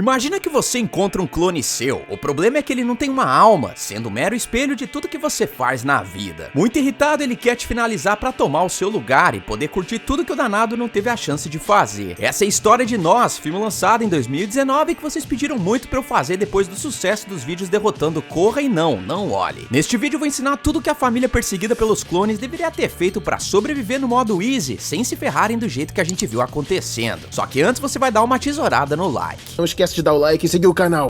Imagina que você encontra um clone seu. O problema é que ele não tem uma alma, sendo um mero espelho de tudo que você faz na vida. Muito irritado, ele quer te finalizar pra tomar o seu lugar e poder curtir tudo que o danado não teve a chance de fazer. Essa é a história de Nós, filme lançado em 2019 que vocês pediram muito pra eu fazer depois do sucesso dos vídeos derrotando Corra e Não Olhe. Neste vídeo eu vou ensinar tudo que a família perseguida pelos clones deveria ter feito pra sobreviver no modo easy, sem se ferrarem do jeito que a gente viu acontecendo. Só que antes você vai dar uma tesourada no like. Não esquece de dar o like e seguir o canal.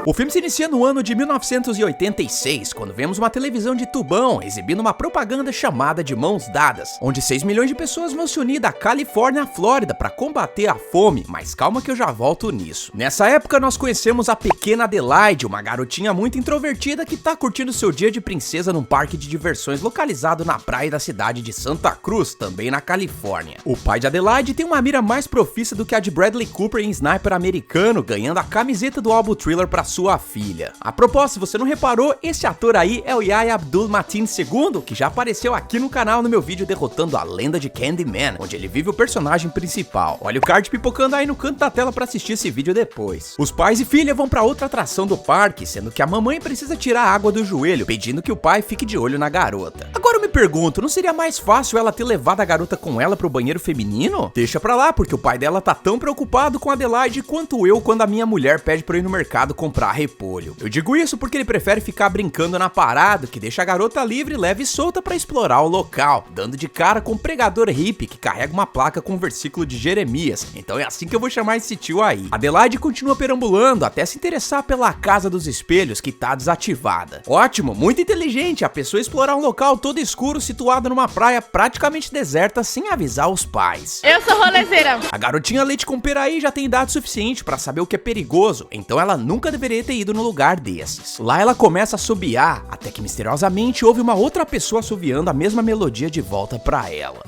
O filme se inicia no ano de 1986, quando vemos uma televisão de tubão exibindo uma propaganda chamada de Mãos Dadas, onde 6 milhões de pessoas vão se unir da Califórnia à Flórida para combater a fome, mas calma que eu já volto nisso. Nessa época nós conhecemos a pequena Adelaide, uma garotinha muito introvertida que tá curtindo seu dia de princesa num parque de diversões localizado na praia da cidade de Santa Cruz, também na Califórnia. O pai de Adelaide tem uma mira mais profissa do que a de Bradley Cooper em Sniper Americano, ganhando a camiseta do álbum Thriller para sua filha. A propósito, se você não reparou, esse ator aí é o Yahya Abdul-Mateen II, que já apareceu aqui no canal no meu vídeo derrotando a lenda de Candyman, onde ele vive o personagem principal. Olha o card pipocando aí no canto da tela para assistir esse vídeo depois. Os pais e filha vão para outra atração do parque, sendo que a mamãe precisa tirar a água do joelho, pedindo que o pai fique de olho na garota. Agora eu me pergunto, não seria mais fácil ela ter levado a garota com ela pro banheiro feminino? Deixa pra lá, porque o pai dela tá tão preocupado com a Adelaide quanto eu quando a minha mulher pede pra eu ir no mercado comprar repolho. Eu digo isso porque ele prefere ficar brincando na parada, que deixa a garota livre, leve e solta pra explorar o local, dando de cara com um pregador hippie que carrega uma placa com um versículo de Jeremias. Então é assim que eu vou chamar esse tio aí. Adelaide continua perambulando até se interessar pela Casa dos Espelhos, que tá desativada. Ótimo, muito inteligente a pessoa explorar um local todo escuro situado numa praia praticamente deserta sem avisar os pais. Eu sou rolezeira. A garotinha leite com pera aí já tem idade suficiente pra saber o que é perigoso, então ela nunca deveria ter ido no lugar desses. Lá ela começa a assobiar, até que misteriosamente houve uma outra pessoa assobiando a mesma melodia de volta pra ela.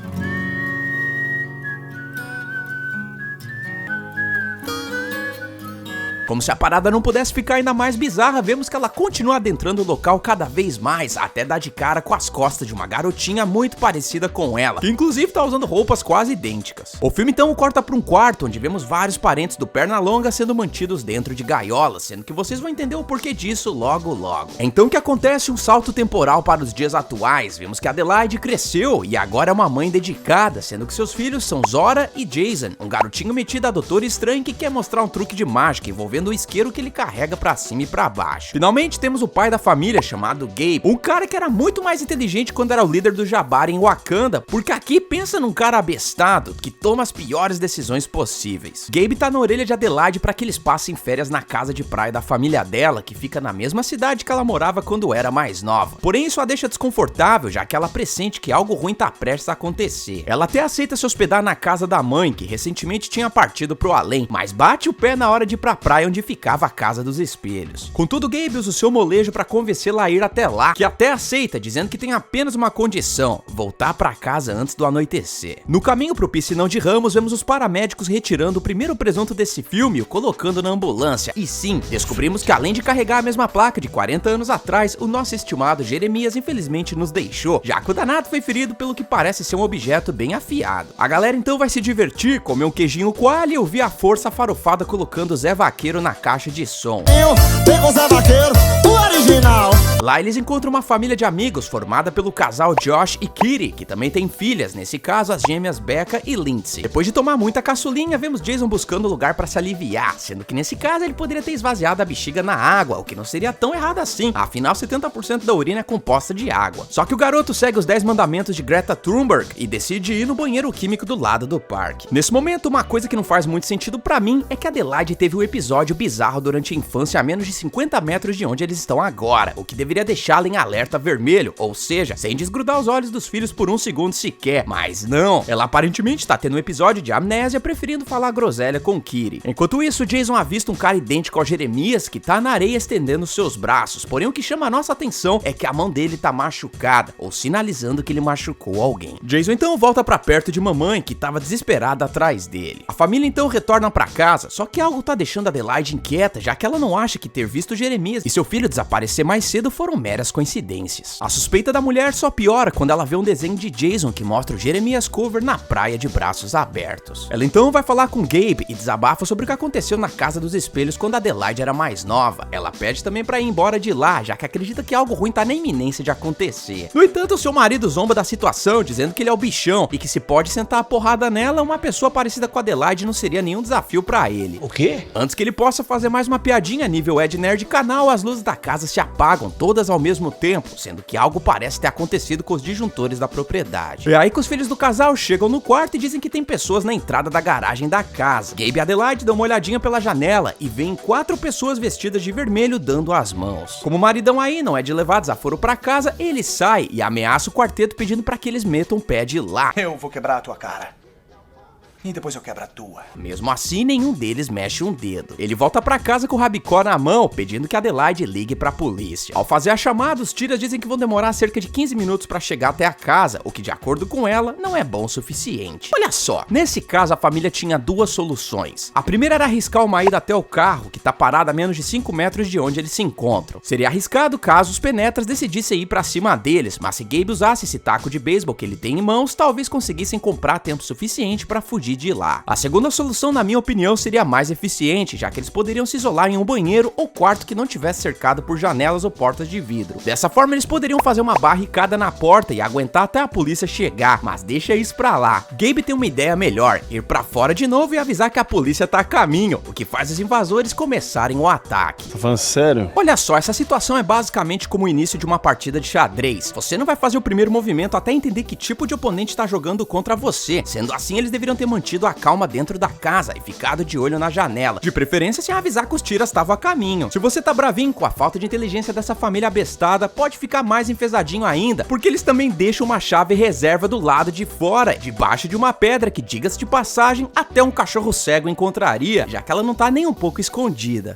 Como se a parada não pudesse ficar ainda mais bizarra, vemos que ela continua adentrando o local cada vez mais, até dar de cara com as costas de uma garotinha muito parecida com ela, que inclusive tá usando roupas quase idênticas. O filme então corta para um quarto, onde vemos vários parentes do Pernalonga sendo mantidos dentro de gaiolas, sendo que vocês vão entender o porquê disso logo. Então que acontece um salto temporal para os dias atuais, vemos que Adelaide cresceu e agora é uma mãe dedicada, sendo que seus filhos são Zora e Jason, um garotinho metido a Doutor Estranho que quer mostrar um truque de mágica envolvendo o isqueiro que ele carrega pra cima e pra baixo. Finalmente temos o pai da família chamado Gabe, um cara que era muito mais inteligente quando era o líder do Jabari em Wakanda, porque aqui pensa num cara abestado que toma as piores decisões possíveis. Gabe tá na orelha de Adelaide pra que eles passem férias na casa de praia da família dela, que fica na mesma cidade que ela morava quando era mais nova. Porém isso a deixa desconfortável, já que ela pressente que algo ruim tá prestes a acontecer. Ela até aceita se hospedar na casa da mãe, que recentemente tinha partido pro além, mas bate o pé na hora de ir pra praia onde ficava a Casa dos Espelhos. Contudo, Gabe usa o seu molejo pra convencê-la a ir até lá, que até aceita, dizendo que tem apenas uma condição: voltar pra casa antes do anoitecer. No caminho pro piscinão de Ramos, vemos os paramédicos retirando o primeiro presunto desse filme e o colocando na ambulância. E sim, descobrimos que além de carregar a mesma placa de 40 anos atrás, o nosso estimado Jeremias infelizmente nos deixou, já que o danado foi ferido pelo que parece ser um objeto bem afiado. A galera então vai se divertir, comer um queijinho coalho e ouvir a força farofada colocando o Zé Vaqueiro na caixa de som. Eu, Zé Vaqueiro, o original. Lá eles encontram uma família de amigos formada pelo casal Josh e Kitty, que também tem filhas, nesse caso as gêmeas Becca e Lindsay. Depois de tomar muita caçulinha, vemos Jason buscando lugar para se aliviar, sendo que nesse caso ele poderia ter esvaziado a bexiga na água, o que não seria tão errado assim, afinal 70% da urina é composta de água. Só que o garoto segue os 10 mandamentos de Greta Thunberg e decide ir no banheiro químico do lado do parque. Nesse momento, uma coisa que não faz muito sentido pra mim é que Adelaide teve um episódio bizarro durante a infância a menos de 50 metros de onde eles estão agora, o que deveria deixá-la em alerta vermelho, ou seja, sem desgrudar os olhos dos filhos por um segundo sequer. Mas não, ela aparentemente tá tendo um episódio de amnésia, preferindo falar groselha com Kitty. Enquanto isso, Jason avista um cara idêntico ao Jeremias que tá na areia estendendo seus braços, porém o que chama a nossa atenção é que a mão dele tá machucada, ou sinalizando que ele machucou alguém. Jason então volta pra perto de mamãe, que tava desesperada atrás dele. A família então retorna pra casa, só que algo tá deixando Adelaide inquieta, já que ela não acha que ter visto Jeremias e seu filho desaparecer aparecer mais cedo foram meras coincidências. A suspeita da mulher só piora quando ela vê um desenho de Jason que mostra o Jeremias Culver na praia de braços abertos. Ela então vai falar com Gabe e desabafa sobre o que aconteceu na Casa dos Espelhos quando Adelaide era mais nova. Ela pede também pra ir embora de lá, já que acredita que algo ruim tá na iminência de acontecer. No entanto, seu marido zomba da situação, dizendo que ele é o bichão e que se pode sentar a porrada nela, uma pessoa parecida com Adelaide não seria nenhum desafio pra ele. O quê? Antes que ele possa fazer mais uma piadinha nível Ed Nerd canal, as luzes da casa se apagam todas ao mesmo tempo, sendo que algo parece ter acontecido com os disjuntores da propriedade. E aí que os filhos do casal chegam no quarto e dizem que tem pessoas na entrada da garagem da casa. Gabe e Adelaide dão uma olhadinha pela janela e veem 4 pessoas vestidas de vermelho dando as mãos. Como o maridão aí não é de levar desaforo pra casa, ele sai e ameaça o quarteto pedindo pra que eles metam o pé de lá. Eu vou quebrar a tua cara. E depois eu quebro a tua. Mesmo assim, nenhum deles mexe um dedo. Ele volta pra casa com o rabicó na mão, pedindo que Adelaide ligue pra polícia. Ao fazer a chamada, os tiras dizem que vão demorar cerca de 15 minutos pra chegar até a casa, o que, de acordo com ela, não é bom o suficiente. Olha só, nesse caso a família tinha 2 soluções. A primeira era arriscar uma ida até o carro, que tá parado a menos de 5 metros de onde eles se encontram. Seria arriscado caso os penetras decidissem ir pra cima deles, mas se Gabe usasse esse taco de beisebol que ele tem em mãos, talvez conseguissem comprar tempo suficiente pra fugir de lá. A segunda solução, na minha opinião, seria mais eficiente, já que eles poderiam se isolar em um banheiro ou quarto que não tivesse cercado por janelas ou portas de vidro. Dessa forma, eles poderiam fazer uma barricada na porta e aguentar até a polícia chegar, mas deixa isso pra lá. Gabe tem uma ideia melhor, ir pra fora de novo e avisar que a polícia tá a caminho, o que faz os invasores começarem o ataque. Tá falando sério? Olha só, essa situação é basicamente como o início de uma partida de xadrez. Você não vai fazer o primeiro movimento até entender que tipo de oponente tá jogando contra você. Sendo assim, eles deveriam ter mantido a calma dentro da casa e ficado de olho na janela, de preferência sem avisar que os tiras estavam a caminho. Se você tá bravinho com a falta de inteligência dessa família abestada, pode ficar mais enfesadinho ainda, porque eles também deixam uma chave reserva do lado de fora, debaixo de uma pedra que, diga-se de passagem, até um cachorro cego encontraria, já que ela não tá nem um pouco escondida.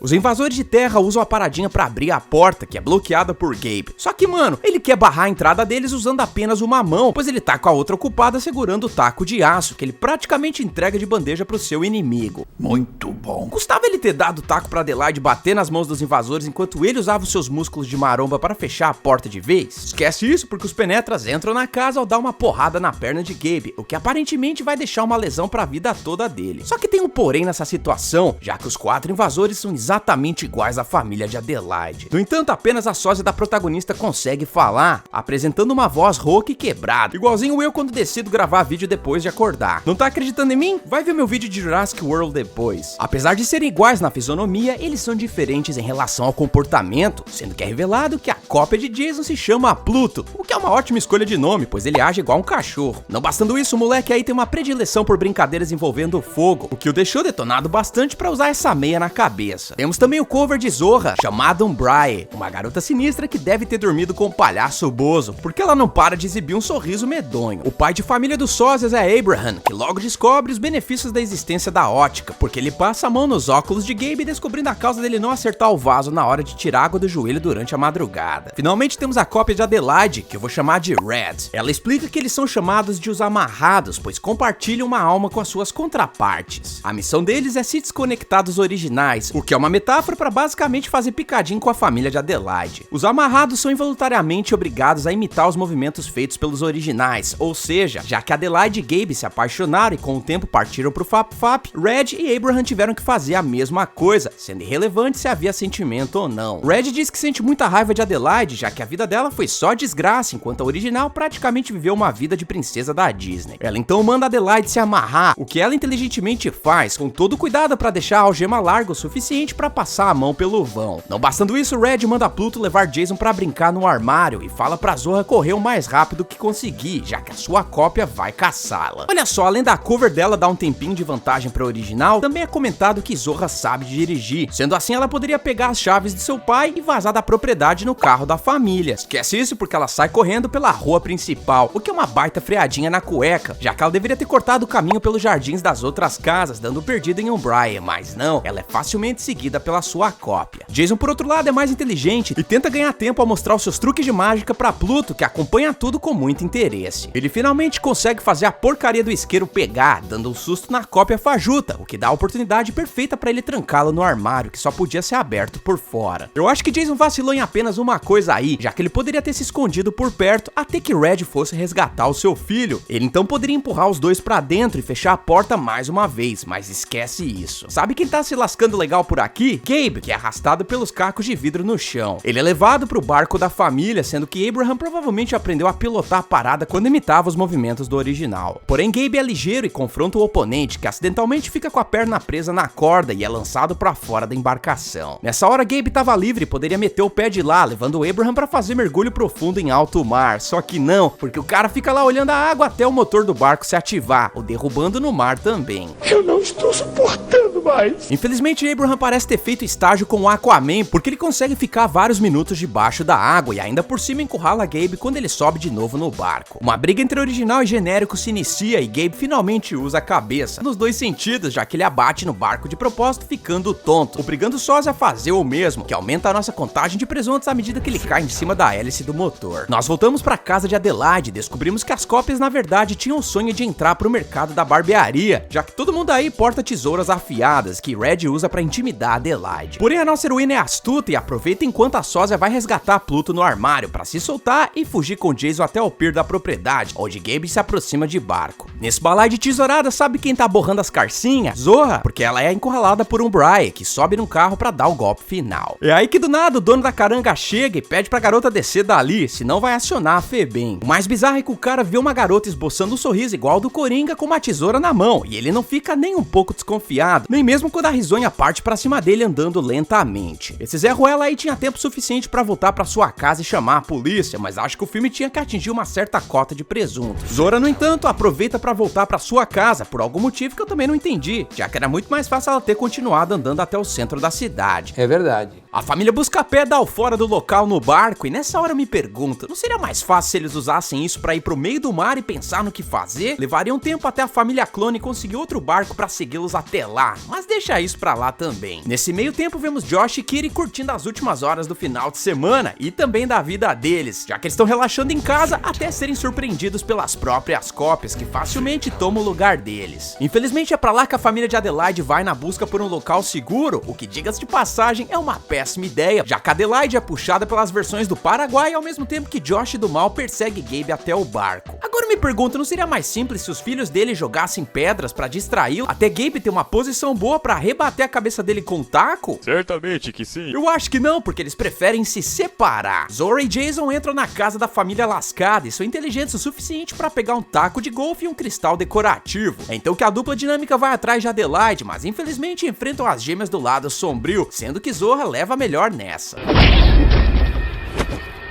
Os invasores de terra usam a paradinha pra abrir a porta, que é bloqueada por Gabe. Só que, mano, ele quer barrar a entrada deles usando apenas uma mão, pois ele tá com a outra ocupada segurando o taco de aço, que ele praticamente entrega de bandeja pro seu inimigo. Muito bom. Custava ele ter dado o taco pra Adelaide bater nas mãos dos invasores enquanto ele usava os seus músculos de maromba para fechar a porta de vez? Esquece isso, porque os penetras entram na casa ao dar uma porrada na perna de Gabe, o que aparentemente vai deixar uma lesão pra vida toda dele. Só que tem um porém nessa situação, já que os 4 invasores são exatamente iguais à família de Adelaide. No entanto, apenas a sósia da protagonista consegue falar, apresentando uma voz rouca e quebrada, igualzinho eu quando decido gravar vídeo depois de acordar. Não tá acreditando em mim? Vai ver meu vídeo de Jurassic World depois. Apesar de serem iguais na fisionomia, eles são diferentes em relação ao comportamento, sendo que é revelado que a cópia de Jason se chama Pluto, o que é uma ótima escolha de nome, pois ele age igual um cachorro. Não bastando isso, o moleque aí tem uma predileção por brincadeiras envolvendo fogo, o que o deixou detonado bastante pra usar essa meia na cabeça. Temos também o cover de Zorra, chamada Umbrae, uma garota sinistra que deve ter dormido com o palhaço Bozo, porque ela não para de exibir um sorriso medonho. O pai de família dos sósias é Abraham, que logo descobre os benefícios da existência da ótica, porque ele passa a mão nos óculos de Gabe, descobrindo a causa dele não acertar o vaso na hora de tirar água do joelho durante a madrugada. Finalmente temos a cópia de Adelaide, que eu vou chamar de Red. Ela explica que eles são chamados de os amarrados, pois compartilham uma alma com as suas contrapartes. A missão deles é se desconectar dos originais, o que é uma metáfora para basicamente fazer picadinho com a família de Adelaide. Os amarrados são involuntariamente obrigados a imitar os movimentos feitos pelos originais, ou seja, já que Adelaide e Gabe se apaixonaram e com o tempo partiram pro Fap-Fap, Red e Abraham tiveram que fazer a mesma coisa, sendo irrelevante se havia sentimento ou não. Red diz que sente muita raiva de Adelaide, já que a vida dela foi só desgraça, enquanto a original praticamente viveu uma vida de princesa da Disney. Ela então manda Adelaide se amarrar, o que ela inteligentemente faz, com todo cuidado para deixar a algema larga o suficiente para passar a mão pelo vão. Não bastando isso, Red manda Pluto levar Jason para brincar no armário e fala pra Zorra correr o mais rápido que conseguir, já que a sua cópia vai caçá-la. Olha só, além da cover dela dar um tempinho de vantagem pra original, também é comentado que Zorra sabe dirigir, sendo assim ela poderia pegar as chaves de seu pai e vazar da propriedade no carro carro da família. Esquece isso porque ela sai correndo pela rua principal, o que é uma baita freadinha na cueca, já que ela deveria ter cortado o caminho pelos jardins das outras casas, dando perdida em O'Brien, mas não, ela é facilmente seguida pela sua cópia. Jason, por outro lado, é mais inteligente e tenta ganhar tempo ao mostrar os seus truques de mágica pra Pluto, que acompanha tudo com muito interesse. Ele finalmente consegue fazer a porcaria do isqueiro pegar, dando um susto na cópia fajuta, o que dá a oportunidade perfeita pra ele trancá-la no armário, que só podia ser aberto por fora. Eu acho que Jason vacilou em apenas uma coisa aí, já que ele poderia ter se escondido por perto até que Red fosse resgatar o seu filho. Ele então poderia empurrar os dois pra dentro e fechar a porta mais uma vez, mas esquece isso. Sabe quem tá se lascando legal por aqui? Gabe, que é arrastado pelos cacos de vidro no chão. Ele é levado pro barco da família, sendo que Abraham provavelmente aprendeu a pilotar a parada quando imitava os movimentos do original. Porém, Gabe é ligeiro e confronta o oponente, que acidentalmente fica com a perna presa na corda e é lançado pra fora da embarcação. Nessa hora, Gabe tava livre e poderia meter o pé de lá, levando Abraham pra fazer mergulho profundo em alto mar, só que não, porque o cara fica lá olhando a água até o motor do barco se ativar, o derrubando no mar também. Eu não estou suportando mais. Infelizmente, Abraham parece ter feito estágio com o Aquaman, porque ele consegue ficar vários minutos debaixo da água e ainda por cima encurrala Gabe quando ele sobe de novo no barco. Uma briga entre original e genérico se inicia e Gabe finalmente usa a cabeça, nos dois sentidos, já que ele abate no barco de propósito ficando tonto, obrigando o sósia a fazer o mesmo, que aumenta a nossa contagem de presuntos à medida que ele cai em cima da hélice do motor. Nós voltamos pra casa de Adelaide e descobrimos que as cópias na verdade tinham o sonho de entrar pro mercado da barbearia, já que todo mundo aí porta tesouras afiadas que Red usa pra intimidar Adelaide. Porém, a nossa heroína é astuta e aproveita enquanto a sósia vai resgatar Pluto no armário pra se soltar e fugir com Jason até o pier da propriedade, onde Gabe se aproxima de barco. Nesse balaio de tesourada, sabe quem tá borrando as carcinhas? Zorra, porque ela é encurralada por um Brian, que sobe num carro pra dar o golpe final. É aí que do nada o dono da caranga chega e pede pra garota descer dali, senão vai acionar a Febem. O mais bizarro é que o cara vê uma garota esboçando um sorriso igual ao do Coringa com uma tesoura na mão, e ele não fica nem um pouco desconfiado, nem mesmo quando a risonha parte pra cima dele andando lentamente. Esse Zé Ruela aí tinha tempo suficiente pra voltar pra sua casa e chamar a polícia, mas acho que o filme tinha que atingir uma certa cota de presunto. Zora, no entanto, aproveita pra voltar pra sua casa, por algum motivo que eu também não entendi, já que era muito mais fácil ela ter continuado andando até o centro da cidade. É verdade. A família Buscapé dá o fora do local no barco e nessa hora eu me pergunto, não seria mais fácil se eles usassem isso pra ir pro meio do mar e pensar no que fazer? Levaria um tempo até a família Clone conseguir outro barco pra segui-los até lá, mas deixa isso pra lá também. Nesse meio tempo vemos Josh e Kitty curtindo as últimas horas do final de semana e também da vida deles, já que eles estão relaxando em casa até serem surpreendidos pelas próprias cópias que facilmente tomam o lugar deles. Infelizmente é pra lá que a família de Adelaide vai na busca por um local seguro, o que, diga-se de passagem, é uma péssima ideia, já que Adelaide é puxada pelas versões do Paraguai ao mesmo tempo que Josh do mal persegue Gabe até o barco. Agora eu me pergunto, não seria mais simples se os filhos dele jogassem pedras pra distraí-lo até Gabe ter uma posição boa pra rebater a cabeça dele com um taco? Certamente que sim. Eu acho que não, porque eles preferem se separar. Zora e Jason entram na casa da família lascada e são inteligentes o suficiente pra pegar um taco de golfe e um cristal decorativo. É então que a dupla dinâmica vai atrás de Adelaide, mas infelizmente enfrentam as gêmeas do lado sombrio, sendo que Zorra leva a melhor nessa.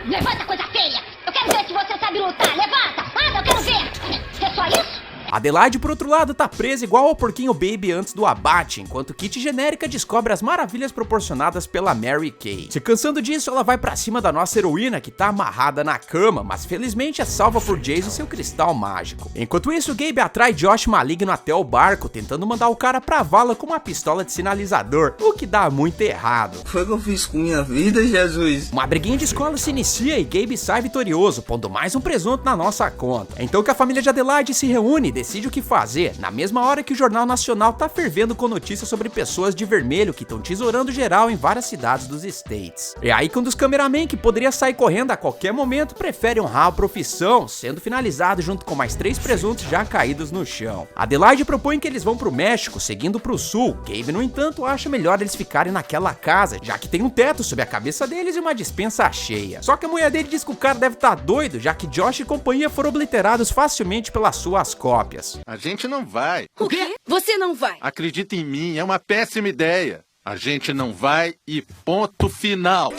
Levanta, coisa feia! Eu quero ver se você sabe lutar! Levanta! Anda, eu quero ver! É só isso? Adelaide, por outro lado, tá presa igual ao porquinho Baby antes do abate, enquanto Kitty genérica descobre as maravilhas proporcionadas pela Mary Kay. Se cansando disso, ela vai pra cima da nossa heroína, que tá amarrada na cama, mas felizmente é salva por Jason e seu cristal mágico. Enquanto isso, Gabe atrai Josh maligno até o barco, tentando mandar o cara pra vala com uma pistola de sinalizador, o que dá muito errado. Foi o que eu fiz com minha vida, Jesus? Uma briguinha de escola se inicia e Gabe sai vitorioso, pondo mais um presunto na nossa conta. É então que a família de Adelaide se reúne e decide o que fazer, na mesma hora que o Jornal Nacional tá fervendo com notícias sobre pessoas de vermelho que estão tesourando geral em várias cidades dos States. É aí quando os cameramen, que poderia sair correndo a qualquer momento, preferem honrar a profissão, sendo finalizado junto com mais 3 presuntos já caídos no chão. Adelaide propõe que eles vão pro México, seguindo pro sul. Gabe, no entanto, acha melhor eles ficarem naquela casa, já que tem um teto sobre a cabeça deles e uma despensa cheia. Só que a mulher dele diz que o cara deve estar doido, já que Josh e companhia foram obliterados facilmente pelas suas cópias. A gente não vai. O quê? Você não vai? Acredita em mim, é uma péssima ideia. A gente não vai e ponto final.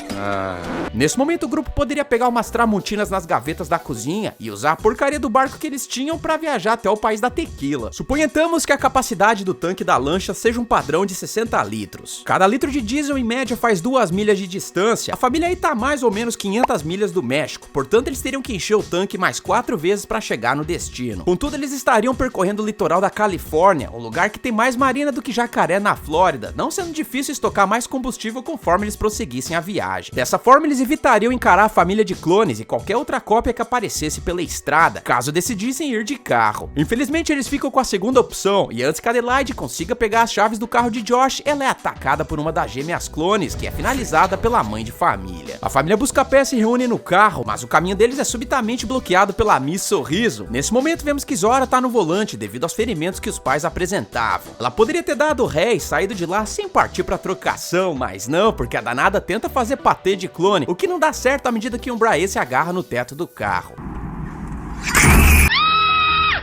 Nesse momento, o grupo poderia pegar umas tramontinas nas gavetas da cozinha e usar a porcaria do barco que eles tinham pra viajar até o país da tequila. Suponhamos que a capacidade do tanque da lancha seja um padrão de 60 litros. Cada litro de diesel, em média, faz 2 milhas de distância. A família aí tá a mais ou menos 500 milhas do México, portanto, eles teriam que encher o tanque mais 4 vezes pra chegar no destino. Contudo, eles estariam percorrendo o litoral da Califórnia, um lugar que tem mais marina do que Jacaré na Flórida, não sendo difícil estocar mais combustível conforme eles prosseguissem a viagem. Dessa forma, eles evitariam encarar a família de clones e qualquer outra cópia que aparecesse pela estrada, caso decidissem ir de carro. Infelizmente, eles ficam com a segunda opção, e antes que Adelaide consiga pegar as chaves do carro de Josh, ela é atacada por uma das gêmeas clones, que é finalizada pela mãe de família. A família Buscapé se reúne no carro, mas o caminho deles é subitamente bloqueado pela Miss Sorriso. Nesse momento, vemos que Zora tá no volante devido aos ferimentos que os pais apresentavam. Ela poderia ter dado ré e saído de lá sem partir pra trocação, mas não, porque a danada tenta fazer patê de clone, o que não dá certo à medida que um Braê se agarra no teto do carro.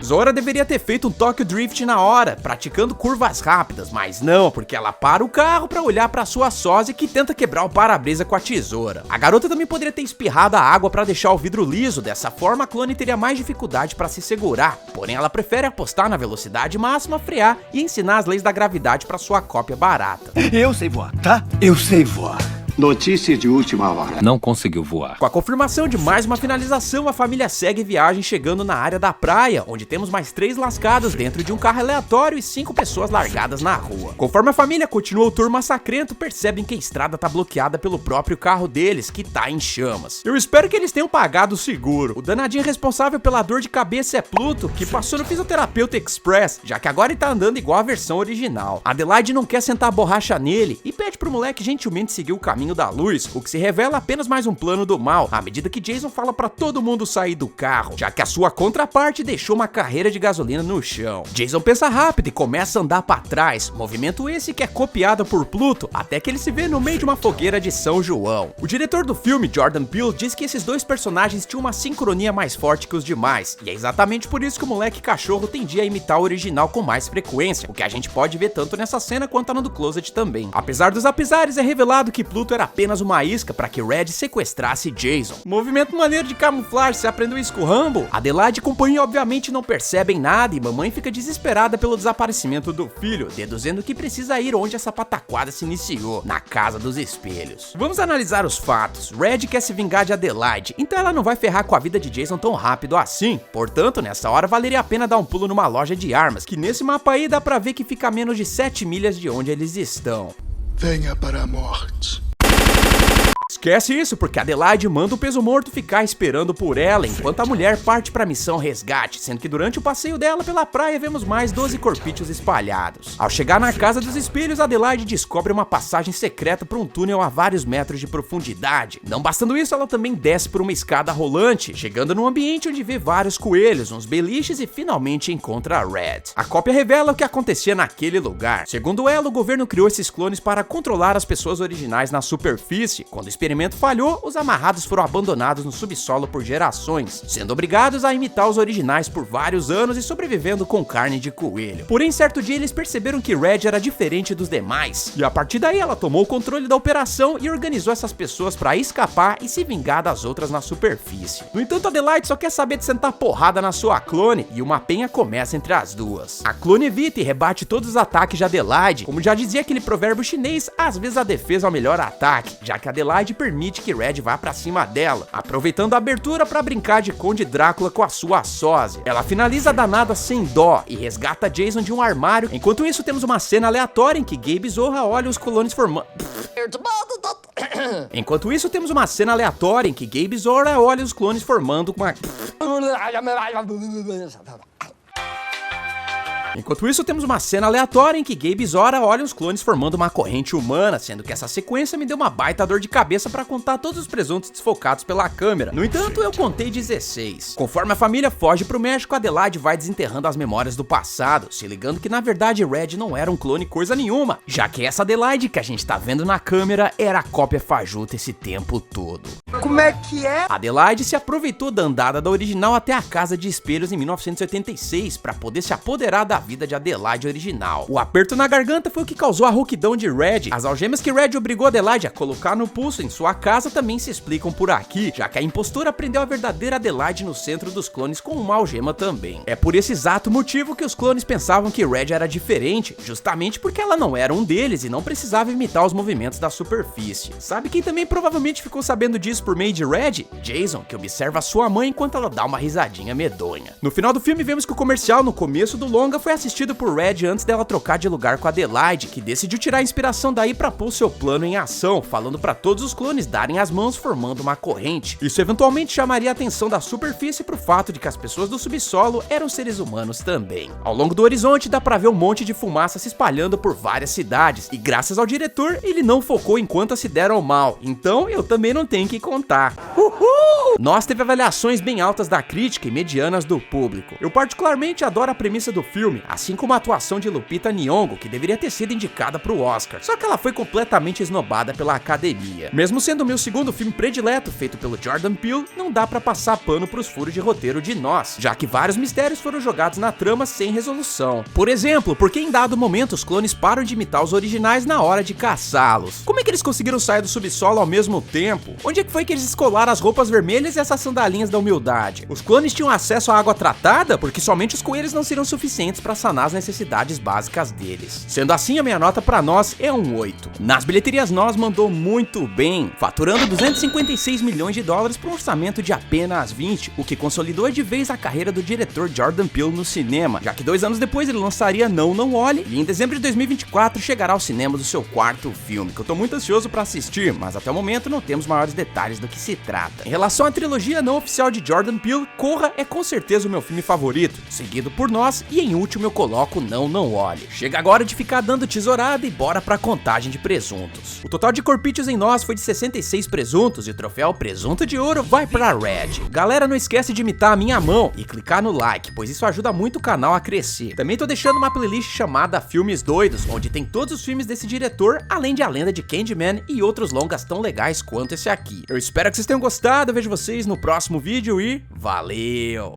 Zora deveria ter feito um Tokyo Drift na hora, praticando curvas rápidas, mas não, porque ela para o carro pra olhar pra sua sósia que tenta quebrar o para-brisa com a tesoura. A garota também poderia ter espirrado a água pra deixar o vidro liso, dessa forma a clone teria mais dificuldade pra se segurar, porém ela prefere apostar na velocidade máxima, frear e ensinar as leis da gravidade pra sua cópia barata. Eu sei voar, tá? Eu sei voar. Notícia de última hora. Não conseguiu voar. Com a confirmação de mais uma finalização, a família segue viagem chegando na área da praia, onde temos mais 3 lascados dentro de um carro aleatório e 5 pessoas largadas na rua. Conforme a família continua o tour massacrento, percebem que a estrada tá bloqueada pelo próprio carro deles, que tá em chamas. Eu espero que eles tenham pagado o seguro. O danadinho responsável pela dor de cabeça é Pluto, que passou no Fisioterapeuta Express, já que agora ele tá andando igual a versão original. Adelaide não quer sentar a borracha nele e pede pro moleque gentilmente seguir o caminho da luz, o que se revela apenas mais um plano do mal, à medida que Jason fala pra todo mundo sair do carro, já que a sua contraparte deixou uma carreira de gasolina no chão. Jason pensa rápido e começa a andar pra trás, movimento esse que é copiado por Pluto, até que ele se vê no meio de uma fogueira de São João. O diretor do filme, Jordan Peele, diz que esses dois personagens tinham uma sincronia mais forte que os demais, e é exatamente por isso que o moleque cachorro tendia a imitar o original com mais frequência, o que a gente pode ver tanto nessa cena quanto na do Closet também. Apesar dos apesares, é revelado que Pluto era apenas uma isca para que Red sequestrasse Jason. Movimento maneiro de camuflar, você aprendeu isso com o Rambo? Adelaide e companhia obviamente não percebem nada e mamãe fica desesperada pelo desaparecimento do filho, deduzindo que precisa ir onde essa pataquada se iniciou, na casa dos espelhos. Vamos analisar os fatos. Red quer se vingar de Adelaide, então ela não vai ferrar com a vida de Jason tão rápido assim. Portanto, nessa hora valeria a pena dar um pulo numa loja de armas, que nesse mapa aí dá pra ver que fica a menos de 7 milhas de onde eles estão. Venha para a morte. Esquece isso, porque Adelaide manda o peso morto ficar esperando por ela, enquanto a mulher parte pra missão resgate, sendo que durante o passeio dela pela praia vemos mais 12 corpíceos espalhados. Ao chegar na casa dos espelhos, Adelaide descobre uma passagem secreta para um túnel a vários metros de profundidade. Não bastando isso, ela também desce por uma escada rolante, chegando num ambiente onde vê vários coelhos, uns beliches e finalmente encontra a Red. A cópia revela o que acontecia naquele lugar. Segundo ela, o governo criou esses clones para controlar as pessoas originais na superfície. Quando o experimento falhou, os amarrados foram abandonados no subsolo por gerações, sendo obrigados a imitar os originais por vários anos e sobrevivendo com carne de coelho. Porém, certo dia eles perceberam que Red era diferente dos demais, e a partir daí ela tomou o controle da operação e organizou essas pessoas para escapar e se vingar das outras na superfície. No entanto, Adelaide só quer saber de sentar porrada na sua clone, e uma penha começa entre as duas. A clone evita e rebate todos os ataques de Adelaide. Como já dizia aquele provérbio chinês, às vezes a defesa é o melhor ataque, já que Adelaide permite que Red vá pra cima dela, aproveitando a abertura pra brincar de Conde Drácula com a sua sósia. Ela finaliza a danada sem dó e resgata Jason de um armário. Enquanto isso, temos uma cena aleatória em que Gabe Zorra olha os clones formando... Enquanto isso, temos uma cena aleatória em que Gabe Zorra olha os clones formando uma... Enquanto isso, temos uma cena aleatória em que Gabe e Zora olham os clones formando uma corrente humana, sendo que essa sequência me deu uma baita dor de cabeça pra contar todos os presuntos desfocados pela câmera. No entanto, eu contei 16. Conforme a família foge pro México, Adelaide vai desenterrando as memórias do passado, se ligando que na verdade Red não era um clone coisa nenhuma, já que essa Adelaide que a gente tá vendo na câmera era a cópia fajuta esse tempo todo. Como é que é? Adelaide se aproveitou da andada da original até a Casa de Espelhos em 1986 para poder se apoderar da vida de Adelaide original. O aperto na garganta foi o que causou a rouquidão de Red. As algemas que Red obrigou Adelaide a colocar no pulso em sua casa também se explicam por aqui, já que a impostora prendeu a verdadeira Adelaide no centro dos clones com uma algema também. É por esse exato motivo que os clones pensavam que Red era diferente, justamente porque ela não era um deles e não precisava imitar os movimentos da superfície. Sabe quem também provavelmente ficou sabendo disso por meio de Red? Jason, que observa sua mãe enquanto ela dá uma risadinha medonha. No final do filme vemos que o comercial no começo do longa foi assistido por Red antes dela trocar de lugar com Adelaide, que decidiu tirar a inspiração daí pra pôr seu plano em ação, falando pra todos os clones darem as mãos formando uma corrente. Isso eventualmente chamaria a atenção da superfície pro fato de que as pessoas do subsolo eram seres humanos também. Ao longo do horizonte dá pra ver um monte de fumaça se espalhando por várias cidades, e graças ao diretor ele não focou em quantas se deram mal, então eu também não tenho que contar. Uhul! Nós teve avaliações bem altas da crítica e medianas do público. Eu particularmente adoro a premissa do filme, assim como a atuação de Lupita Nyong'o, que deveria ter sido indicada pro Oscar, só que ela foi completamente esnobada pela academia. Mesmo sendo o meu segundo filme predileto feito pelo Jordan Peele, não dá pra passar pano pros furos de roteiro de Nós, já que vários mistérios foram jogados na trama sem resolução. Por exemplo, por que em dado momento os clones param de imitar os originais na hora de caçá-los? Como é que eles conseguiram sair do subsolo ao mesmo tempo? Onde é que foi que eles escolaram as roupas vermelhas e essas sandalinhas da humildade? Os clones tinham acesso à água tratada? Porque somente os coelhos não seriam suficientes para sanar as necessidades básicas deles. Sendo assim, a minha nota para Nós é um 8. Nas bilheterias Nós mandou muito bem, faturando 256 milhões de dólares para um orçamento de apenas 20, o que consolidou de vez a carreira do diretor Jordan Peele no cinema, já que 2 anos depois ele lançaria Não Olhe, e em dezembro de 2024 chegará ao cinema do seu quarto filme, que eu tô muito ansioso para assistir, mas até o momento não temos maiores detalhes do que se trata. Em relação à trilogia não oficial de Jordan Peele, Corra é com certeza o meu filme favorito, seguido por Nós, e em último eu coloco Não Olhe. Chega agora de ficar dando tesourada e bora pra contagem de presuntos. O total de corpítios em Nós foi de 66 presuntos e o troféu Presunto de Ouro vai pra Red. Galera, não esquece de imitar a minha mão e clicar no like, pois isso ajuda muito o canal a crescer. Também tô deixando uma playlist chamada Filmes Doidos, onde tem todos os filmes desse diretor, além de A Lenda de Candyman e outros longas tão legais quanto esse aqui. Eu espero que vocês tenham gostado, eu vejo vocês no próximo vídeo e valeu!